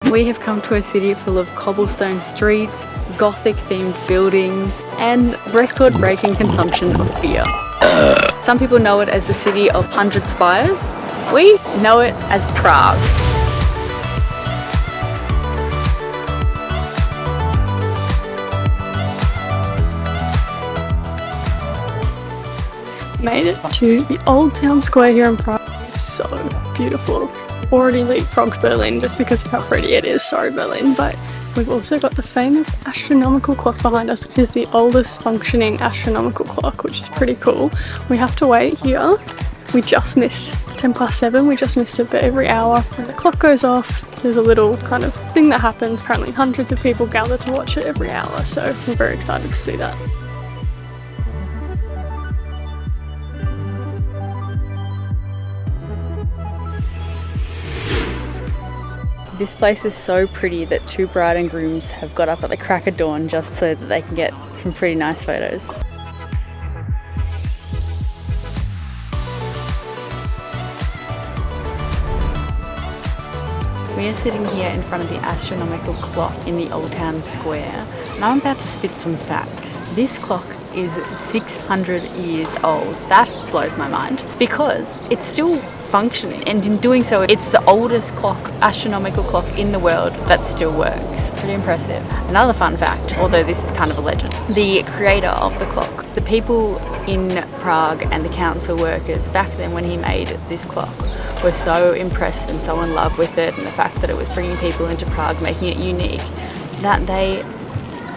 We have come to a city full of cobblestone streets, gothic themed buildings, and record-breaking consumption of beer. Some people know it as the city of 100 spires. We know it as Prague. Made it to the old town square here in Prague. It's so beautiful. Already leapfrogged Berlin just because of how pretty it is. Sorry Berlin, but we've also got the famous astronomical clock behind us, which is the oldest functioning astronomical clock, which is pretty cool. We have to wait here. We just missed, it's 7:10, we just missed it, but every hour when the clock goes off, there's a little kind of thing that happens. Apparently hundreds of people gather to watch it every hour, so we're very excited to see that. This place is so pretty that two bride and grooms have got up at the crack of dawn just so that they can get some pretty nice photos. We are sitting here in front of the Astronomical Clock in the Old Town Square, and I'm about to spit some facts. This clock is 600 years old. That blows my mind because it's still functioning, and in doing so it's the oldest astronomical clock in the world that still works. Pretty impressive. Another fun fact, although this is kind of a legend, the creator of the clock, the people in Prague and the council workers back then when he made this clock were so impressed and so in love with it and the fact that it was bringing people into Prague, making it unique, that they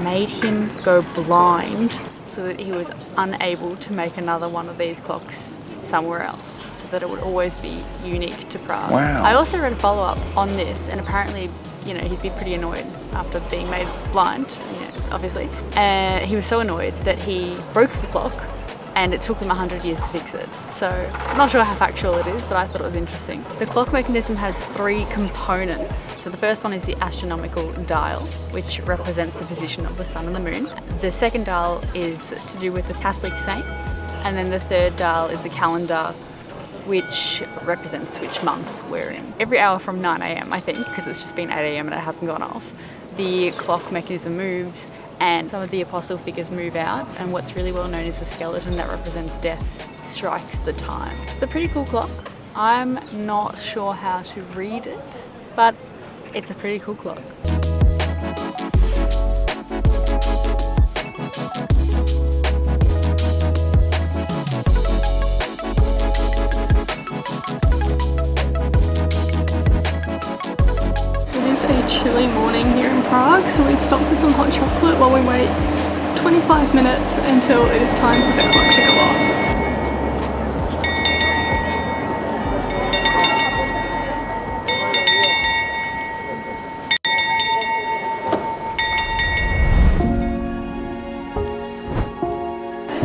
made him go blind so that he was unable to make another one of these clocks somewhere else, so that it would always be unique to Prague. Wow. I also read a follow-up on this, and apparently, you know, he'd be pretty annoyed after being made blind, you know, obviously. He was so annoyed that he broke the clock, and it took them 100 years to fix it. So I'm not sure how factual it is, but I thought it was interesting. The clock mechanism has three components. So the first one is the astronomical dial, which represents the position of the sun and the moon. The second dial is to do with the Catholic saints. And then the third dial is the calendar, which represents which month we're in. Every hour from 9 AM, I think, because it's just been 8 AM and it hasn't gone off, the clock mechanism moves and some of the apostle figures move out, and what's really well known is the skeleton that represents death strikes the time. It's a pretty cool clock. I'm not sure how to read it, but it's a pretty cool clock. It's a chilly morning here in Prague, so we've stopped for some hot chocolate while we wait 25 minutes until it is time for the clock to go off.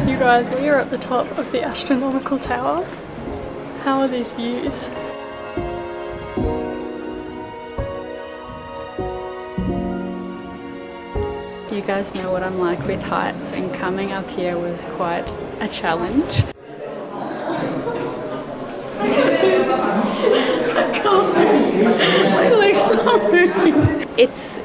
You guys, we are at the top of the astronomical tower. How are these views? You guys know what I'm like with heights, and coming up here was quite a challenge. My legs are moving. It's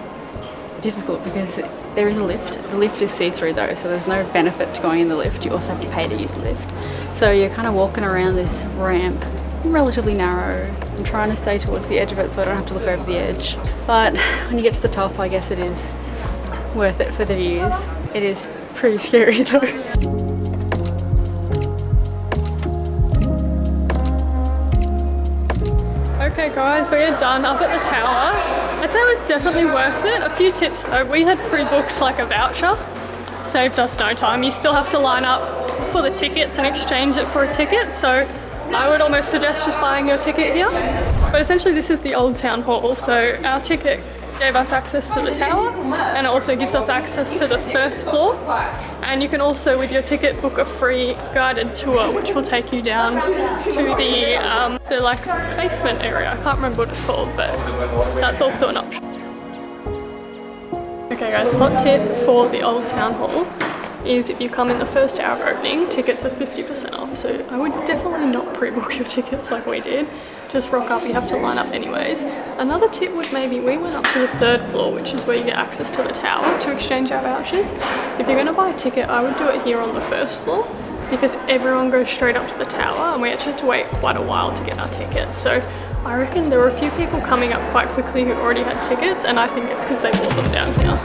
difficult because there is a lift. The lift is see-through though, so there's no benefit to going in the lift. You also have to pay to use the lift. So you're kind of walking around this ramp, relatively narrow. I'm trying to stay towards the edge of it so I don't have to look over the edge. But when you get to the top, I guess it is worth it for the views. It is pretty scary though. Okay guys, we are done up at the tower. I'd say it was definitely worth it. A few tips though, we had pre-booked like a voucher, saved us no time. You still have to line up for the tickets and exchange it for a ticket, so I would almost suggest just buying your ticket here. But essentially this is the old town hall, so our ticket gave us access to the tower, and it also gives us access to the first floor. And you can also, with your ticket, book a free guided tour, which will take you down to the like basement area. I can't remember what it's called, but that's also an option. Okay guys, hot tip for the old town hall. is if you come in the first hour of opening, tickets are 50% off. So I would definitely not pre-book your tickets like we did. Just rock up, you have to line up anyways. Another tip would maybe, we went up to the 3rd floor, which is where you get access to the tower to exchange our vouchers. If you're gonna buy a ticket, I would do it here on the 1st floor because everyone goes straight up to the tower and we actually had to wait quite a while to get our tickets. So I reckon there were a few people coming up quite quickly who already had tickets, and I think it's because they bought them down here.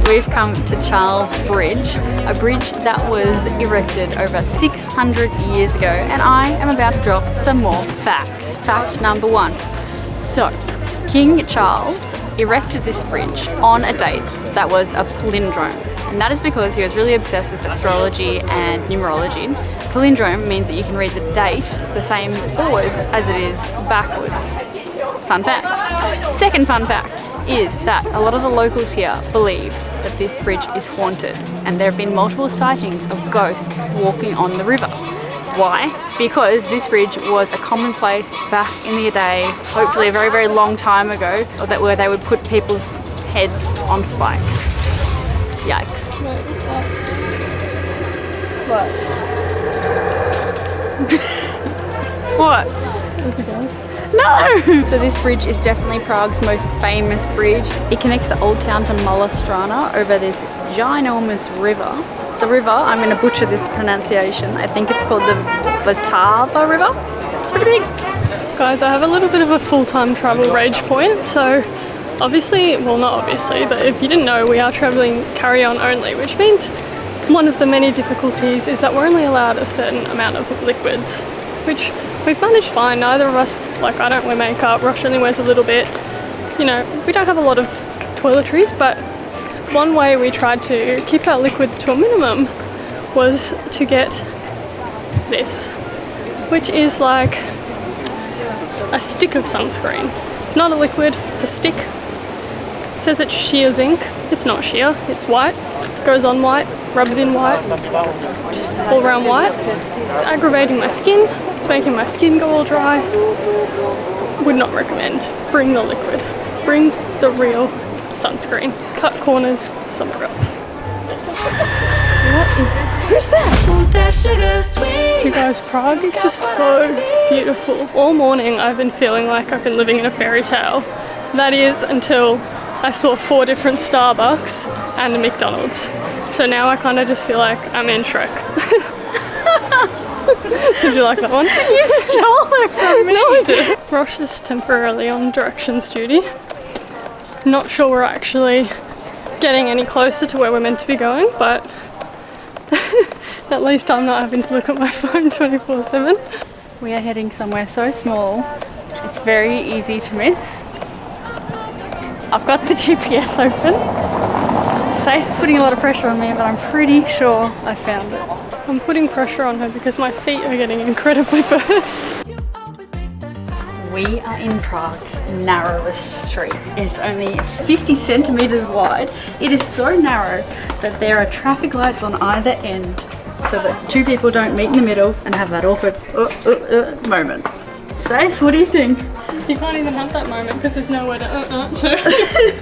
We've come to Charles Bridge, a bridge that was erected over 600 years ago, and I am about to drop some more facts. Fact number 1. So, King Charles erected this bridge on a date that was a palindrome, and that is because he was really obsessed with astrology and numerology. Palindrome means that you can read the date the same forwards as it is backwards. Fun fact. Second fun fact is that a lot of the locals here believe that this bridge is haunted, and there have been multiple sightings of ghosts walking on the river. Why? Because this bridge was a commonplace back in the day, hopefully a very, very long time ago, where they would put people's heads on spikes. Yikes. Wait, what's that? What? What? There's a ghost. No! So this bridge is definitely Prague's most famous bridge. It connects the old town to Malastrana over this ginormous river. The river, I'm going to butcher this pronunciation, I think it's called the Vltava River. It's pretty big. Guys, I have a little bit of a full-time travel rage point, so obviously, well not obviously, but if you didn't know, we are travelling carry-on only, which means one of the many difficulties is that we're only allowed a certain amount of liquids, which we've managed fine. Neither of us, like I don't wear makeup, Rosh only wears a little bit. You know, we don't have a lot of toiletries, but one way we tried to keep our liquids to a minimum was to get this, which is like a stick of sunscreen. It's not a liquid, it's a stick. It says it's sheer zinc. It's not sheer, it's white. Goes on white, rubs in white, just all around white. It's aggravating my skin. It's making my skin go all dry. Would not recommend. Bring the liquid. Bring the real sunscreen. Cut corners somewhere else. What is it? Who's that? You guys, Prague is just so beautiful. All morning I've been feeling like I've been living in a fairy tale. That is until I saw 4 different Starbucks and a McDonald's. So now I kind of just feel like I'm in Shrek. Did you like that one? You stole it from me. No, I did. Rosh is temporarily on directions duty. Not sure we're actually getting any closer to where we're meant to be going, but at least I'm not having to look at my phone 24/7. We are heading somewhere so small, it's very easy to miss. I've got the GPS open. Stacey's putting a lot of pressure on me, but I'm pretty sure I found it. I'm putting pressure on her because my feet are getting incredibly burnt. We are in Prague's narrowest street. It's only 50 centimeters wide. It is so narrow that there are traffic lights on either end so that 2 people don't meet in the middle and have that awkward moment. Stace, what do you think? You can't even have that moment because there's nowhere to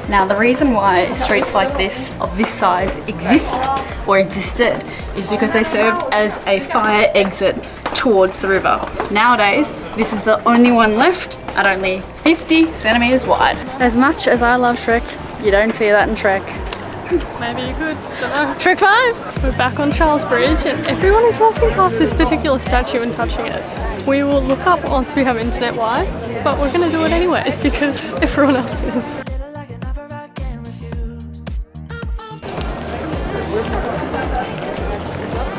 Now, the reason why streets like this, of this size, exist or existed is because they served as a fire exit towards the river. Nowadays, this is the only one left at only 50 centimeters wide. As much as I love Shrek, you don't see that in Shrek. Maybe you could, don't know. Shrek 5! We're back on Charles Bridge and everyone is walking past this particular statue and touching it. We will look up once we have internet why, but we're going to do it anyways because everyone else is.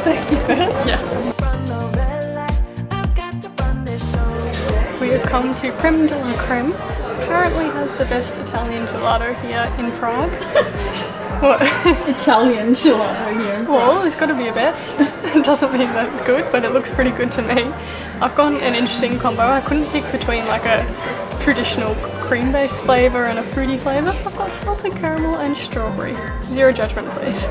Safety first? Yeah. We have come to Creme de la Creme. Apparently has the best Italian gelato here in Prague. What? Italian gelato here. Well, it's got to be a best. It doesn't mean that it's good, but it looks pretty good to me. I've got an interesting combo. I couldn't pick between like a traditional cream-based flavour and a fruity flavour, so I've got salted caramel and strawberry. Zero judgment, please.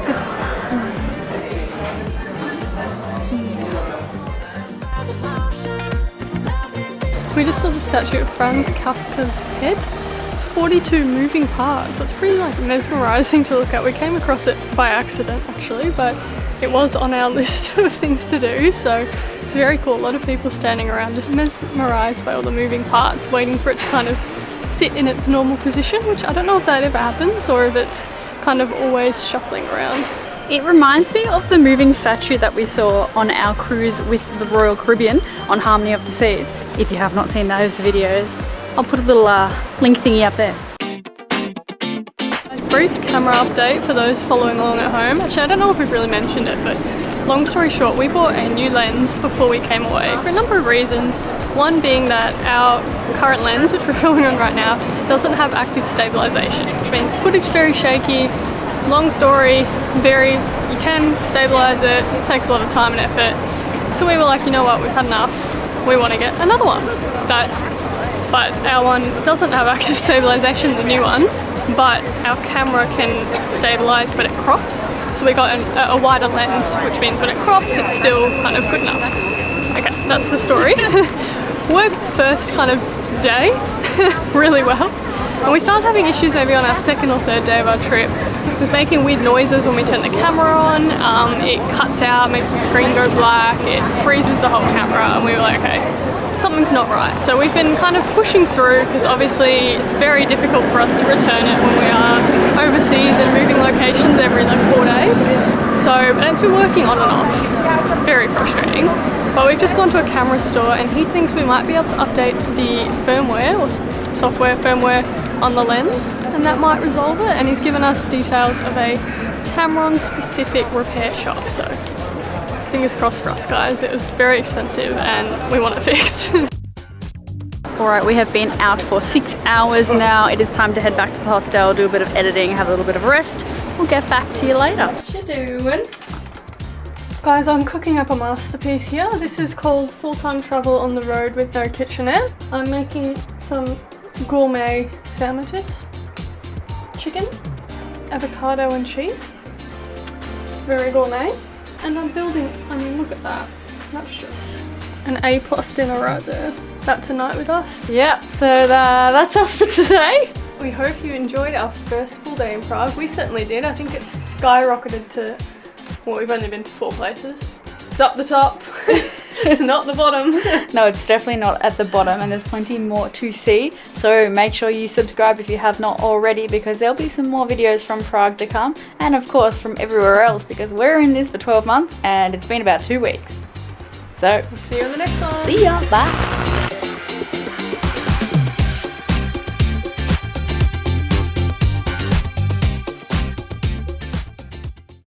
We just saw the statue of Franz Kafka's head. It's 42 moving parts, so it's pretty like mesmerizing to look at. We came across it by accident actually, but it was on our list of things to do, so it's very cool. A lot of people standing around just mesmerized by all the moving parts, waiting for it to kind of sit in its normal position, which I don't know if that ever happens or if it's kind of always shuffling around. It reminds me of the moving statue that we saw on our cruise with the Royal Caribbean on Harmony of the Seas. If you have not seen those videos, I'll put a little link thingy up there. Brief camera update for those following along at home. Actually, I don't know if we've really mentioned it, but long story short, we bought a new lens before we came away for a number of reasons. One being that our current lens, which we're filming on right now, doesn't have active stabilization, which means footage very shaky. Long story, you can stabilize it, takes a lot of time and effort. So we were like, you know what, we've had enough. We want to get another one. But our one doesn't have active stabilization, the new one. But our camera can stabilize, but it crops. So we got a wider lens, which means when it crops, it's still kind of good enough. Okay, that's the story. Worked the first kind of day really well. And we started having issues maybe on our second or third day of our trip. It was making weird noises when we turn the camera on. It cuts out, makes the screen go black, it freezes the whole camera, and we were like, okay, something's not right. So we've been kind of pushing through because obviously it's very difficult for us to return it when we are overseas and moving locations every like 4 days. So, but it's been working on and off. It's very frustrating. But we've just gone to a camera store and he thinks we might be able to update the firmware or software firmware on the lens and that might resolve it. And he's given us details of a Tamron specific repair shop. So fingers crossed for us guys. It was very expensive and we want it fixed. Alright, we have been out for 6 hours now. It is time to head back to the hostel, do a bit of editing, have a little bit of a rest. We'll get back to you later. What you doing? Guys, I'm cooking up a masterpiece here. This is called Full-Time Travel on the Road with No Kitchenette. I'm making some gourmet sandwiches. Chicken, avocado and cheese. Very gourmet. And I'm building, I mean look at that. That's just an A+ dinner right there. That's a night with us. Yep, so that's us for today. We hope you enjoyed our first full day in Prague. We certainly did. I think it's skyrocketed to, well, we've only been to 4 places. It's up the top. It's not the bottom. No, it's definitely not at the bottom and there's plenty more to see. So make sure you subscribe if you have not already because there'll be some more videos from Prague to come and of course from everywhere else because we're in this for 12 months and it's been about 2 weeks. So, see you on the next one. See ya, bye.